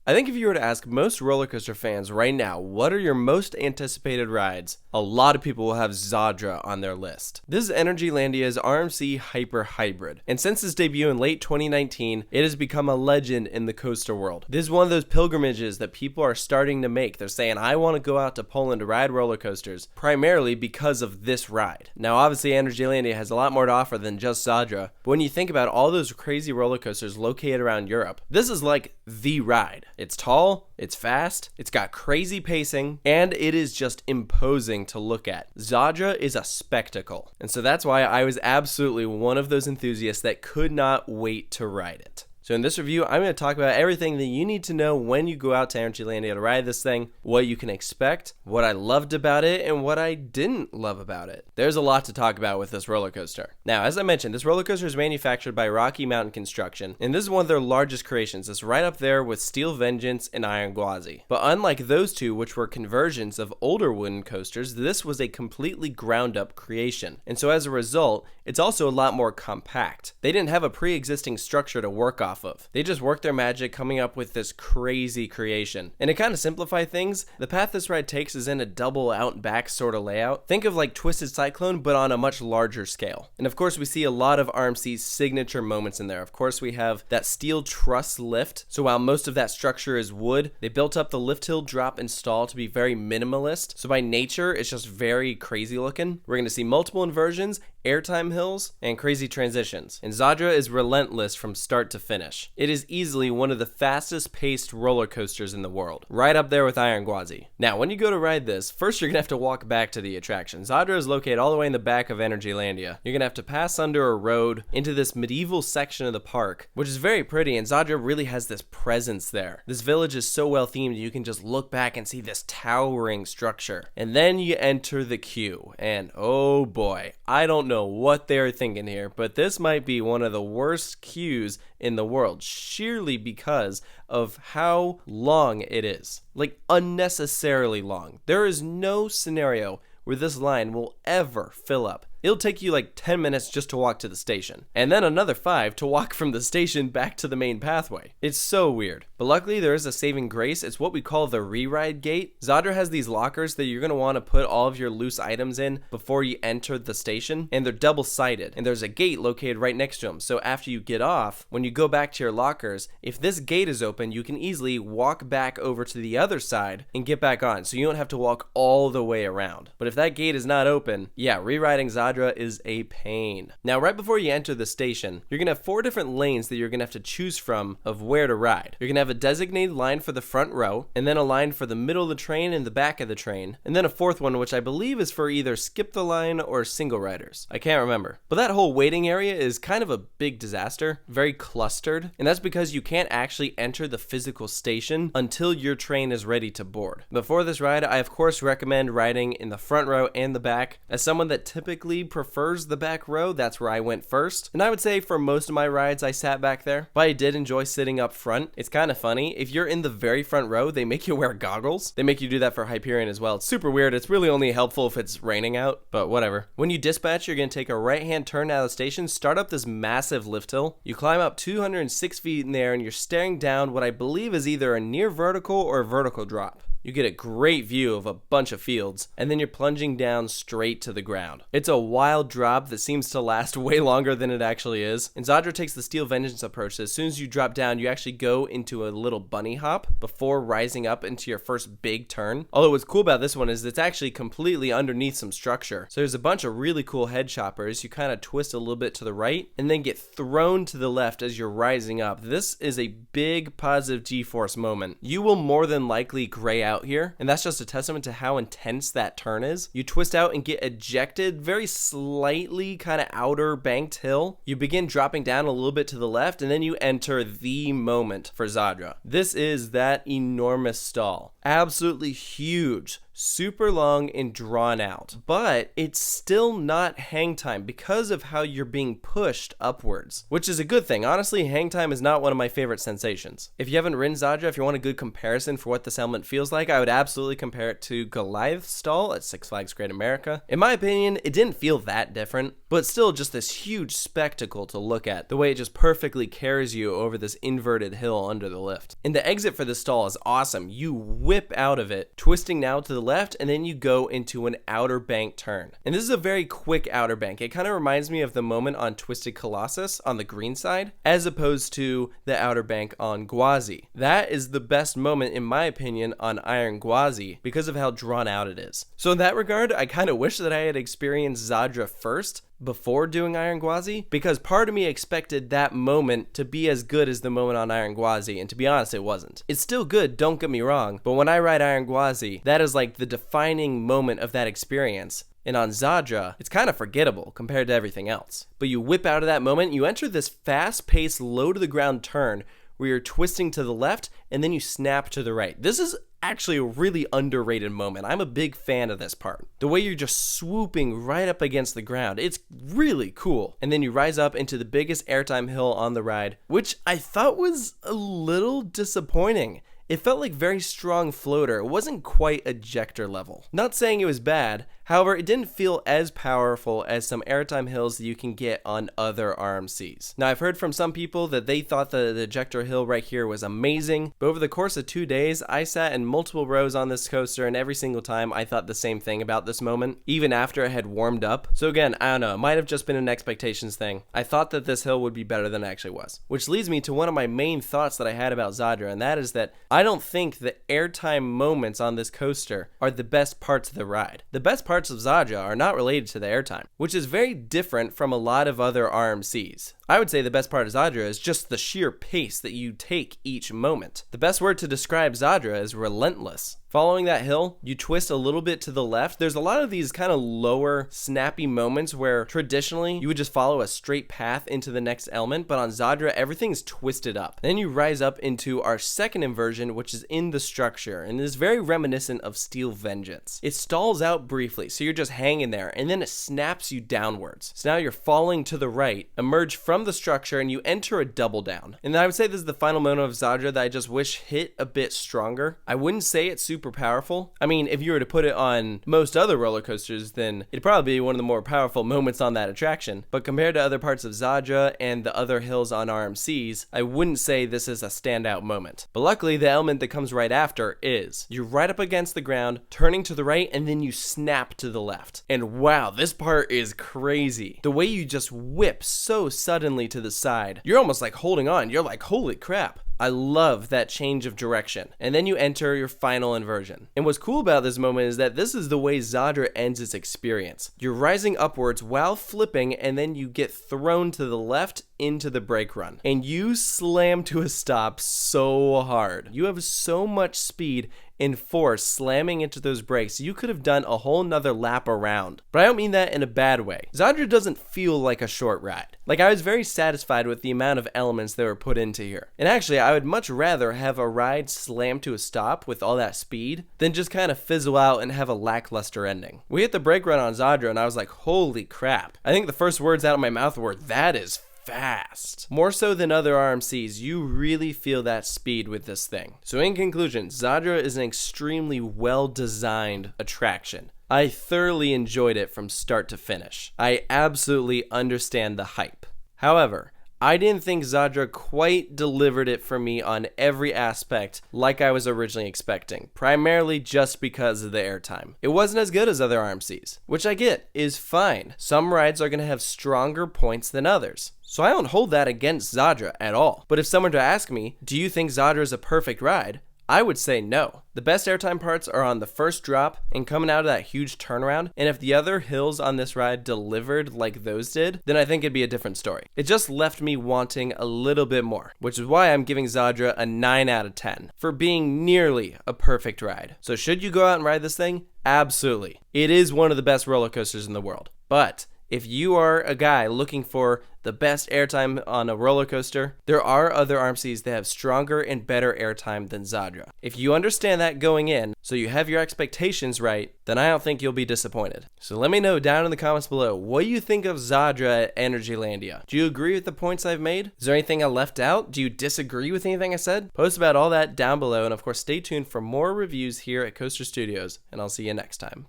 I think if you were to ask most roller coaster fans right now, what are your most anticipated rides? A lot of people will have Zadra on their list. This is Energylandia's RMC Hyper Hybrid, and since its debut in late 2019, it has become a legend in the coaster world. This is one of those pilgrimages that people are starting to make. They're saying, I want to go out to Poland to ride roller coasters, primarily because of this ride. Now, obviously, Energylandia has a lot more to offer than just Zadra, but when you think about all those crazy roller coasters located around Europe, this is like the ride. It's tall, it's fast, it's got crazy pacing, and it is just imposing to look at. Zadra is a spectacle, and so that's why I was absolutely one of those enthusiasts that could not wait to ride it. So in this review, I'm going to talk about everything that you need to know when you go out to Energylandia to ride this thing, what you can expect, what I loved about it, and what I didn't love about it. There's a lot to talk about with this roller coaster. Now, as I mentioned, this roller coaster is manufactured by Rocky Mountain Construction, and this is one of their largest creations. It's right up there with Steel Vengeance and Iron Gwazi. But unlike those two, which were conversions of older wooden coasters, this was a completely ground-up creation. And so as a result, it's also a lot more compact. They didn't have a pre-existing structure to work off of. They just worked their magic coming up with this crazy creation. And to kind of simplify things, the path this ride takes is in a double out and back sort of layout. Think of like Twisted Cyclone, but on a much larger scale. And of course, we see a lot of RMC's signature moments in there. Of course, we have that steel truss lift. So while most of that structure is wood, they built up the lift hill, drop, and stall to be very minimalist. So by nature, it's just very crazy looking. We're going to see multiple inversions, airtime hills, and crazy transitions. And Zadra is relentless from start to finish. It is easily one of the fastest paced roller coasters in the world, right up there with Iron Gwazi. Now, when you go to ride this, first you're gonna have to walk back to the attraction. Zadra is located all the way in the back of Energylandia. You're gonna have to pass under a road into this medieval section of the park, which is very pretty, and Zadra really has this presence there. This village is so well themed, you can just look back and see this towering structure. And then you enter the queue, and oh boy, I don't know what they're thinking here, but this might be one of the worst queues in the world, sheerly because of how long it is. Like, unnecessarily long. There is no scenario where this line will ever fill up. It'll take you like 10 minutes just to walk to the station, and then another 5 to walk from the station back to the main pathway. It's so weird. But luckily there is a saving grace. It's what we call the re-ride gate. Zadra has these lockers that you're going to want to put all of your loose items in before you enter the station, and they're double-sided, and there's a gate located right next to them. So after you get off, when you go back to your lockers, if this gate is open, you can easily walk back over to the other side and get back on, so you don't have to walk all the way around. But if that gate is not open, yeah, re-riding Zadra is a pain. Now, right before you enter the station, you're gonna have 4 different lanes that you're gonna have to choose from of where to ride. You're gonna have a designated line for the front row, and then a line for the middle of the train and the back of the train, and then a 4th one, which I believe is for either skip the line or single riders. I can't remember. But that whole waiting area is kind of a big disaster, very clustered, and that's because you can't actually enter the physical station until your train is ready to board. Before this ride, I of course recommend riding in the front row and the back. As someone that typically prefers the back row, that's where I went first, and I would say for most of my rides I sat back there, but I did enjoy sitting up front. It's kind of funny, if you're in the very front row, they make you wear goggles. They make you do that for Hyperion as well. It's super weird. It's really only helpful if it's raining out, but whatever. When you dispatch, you're going to take a right hand turn out of the station, start up this massive lift hill. You climb up 206 feet in there, and you're staring down what I believe is either a near vertical or vertical drop. You get a great view of a bunch of fields, and then you're plunging down straight to the ground. It's a wild drop that seems to last way longer than it actually is, and Zadra takes the Steel Vengeance approach. As soon as you drop down, you actually go into a little bunny hop before rising up into your first big turn. Although what's cool about this one is it's actually completely underneath some structure. So there's a bunch of really cool head choppers. You kind of twist a little bit to the right, and then get thrown to the left as you're rising up. This is a big positive G-force moment. You will more than likely gray out here, and that's just a testament to how intense that turn is. You twist out and get ejected very slightly kind of outer banked hill. You begin dropping down a little bit to the left, and then you enter the moment for Zadra. This is that enormous stall. Absolutely huge. super long and drawn out, but it's still not hang time because of how you're being pushed upwards, which is a good thing. Honestly, hang time is not one of my favorite sensations. If you haven't ridden Zadra, if you want a good comparison for what this helmet feels like, I would absolutely compare it to Goliath's stall at Six Flags Great America. In my opinion, it didn't feel that different, but still just this huge spectacle to look at, the way it just perfectly carries you over this inverted hill under the lift. And the exit for this stall is awesome. You whip out of it, twisting now to the left, and then you go into an outer bank turn. And this is a very quick outer bank. It kind of reminds me of the moment on Twisted Colossus on the green side, as opposed to the outer bank on Gwazi. That is the best moment, in my opinion, on Iron Gwazi because of how drawn out it is. So in that regard, I kind of wish that I had experienced Zadra first before doing Iron Gwazi, because part of me expected that moment to be as good as the moment on Iron Gwazi, and to be honest, it wasn't. It's still good, don't get me wrong, but when I ride Iron Gwazi, that is like the defining moment of that experience. And on Zadra, it's kind of forgettable compared to everything else. But you whip out of that moment, you enter this fast-paced, low-to-the-ground turn where you're twisting to the left, and then you snap to the right. This is actually a really underrated moment. I'm a big fan of this part. The way you're just swooping right up against the ground, it's really cool. And then you rise up into the biggest airtime hill on the ride, which I thought was a little disappointing. It felt like very strong floater. It wasn't quite ejector level. Not saying it was bad, however, it didn't feel as powerful as some airtime hills that you can get on other RMCs. Now, I've heard from some people that they thought the ejector hill right here was amazing, but over the course of 2 days, I sat in multiple rows on this coaster, and every single time I thought the same thing about this moment, even after it had warmed up. So again, I don't know, it might have just been an expectations thing. I thought that this hill would be better than it actually was. Which leads me to one of my main thoughts that I had about Zadra, and that is that I don't think the airtime moments on this coaster are the best parts of the ride. The best parts of Zadra are not related to the airtime, which is very different from a lot of other RMCs. I would say the best part of Zadra is just the sheer pace that you take each moment. The best word to describe Zadra is relentless. Following that hill, you twist a little bit to the left. There's a lot of these kind of lower, snappy moments where traditionally you would just follow a straight path into the next element, but on Zadra, everything's twisted up. Then you rise up into our second inversion, which is in the structure, and is very reminiscent of Steel Vengeance. It stalls out briefly, so you're just hanging there, and then it snaps you downwards. So now you're falling to the right, emerge from the structure, and you enter a double down. And I would say this is the final moment of Zadra that I just wish hit a bit stronger. I wouldn't say it's super powerful. I mean, if you were to put it on most other roller coasters, then it'd probably be one of the more powerful moments on that attraction. But compared to other parts of Zadra and the other hills on RMCs, I wouldn't say this is a standout moment. But luckily, the element that comes right after is you're right up against the ground, turning to the right, and then you snap to the left. And wow, this part is crazy. The way you just whip so suddenly to the side, you're almost like holding on. You're like, holy crap. I love that change of direction. And then you enter your final inversion. And what's cool about this moment is that this is the way Zadra ends its experience. You're rising upwards while flipping, and then you get thrown to the left into the brake run. And you slam to a stop so hard. You have so much speed and force slamming into those brakes, you could have done a whole nother lap around. But I don't mean that in a bad way. Zadra doesn't feel like a short ride. Like, I was very satisfied with the amount of elements that were put into here. And actually, I would much rather have a ride slam to a stop with all that speed than just kind of fizzle out and have a lackluster ending. We hit the brake run on Zadra and I was like, holy crap. I think the first words out of my mouth were, that is fast. More so than other RMCs, you really feel that speed with this thing. So in conclusion, Zadra is an extremely well-designed attraction. I thoroughly enjoyed it from start to finish. I absolutely understand the hype. However, I didn't think Zadra quite delivered it for me on every aspect like I was originally expecting, primarily just because of the airtime. It wasn't as good as other RMCs, which I get is fine. Some rides are going to have stronger points than others. So I don't hold that against Zadra at all. But if someone were to ask me, do you think Zadra is a perfect ride? I would say no. The best airtime parts are on the first drop and coming out of that huge turnaround, and if the other hills on this ride delivered like those did, then I think it'd be a different story. It just left me wanting a little bit more, which is why I'm giving Zadra a 9 out of 10 for being nearly a perfect ride. So should you go out and ride this thing? Absolutely. It is one of the best roller coasters in the world. But if you are a guy looking for the best airtime on a roller coaster, there are other RMCs that have stronger and better airtime than Zadra. If you understand that going in, so you have your expectations right, then I don't think you'll be disappointed. So let me know down in the comments below, what do you think of Zadra at Energylandia? Do you agree with the points I've made? Is there anything I left out? Do you disagree with anything I said? Post about all that down below, and of course stay tuned for more reviews here at Coaster Studios, and I'll see you next time.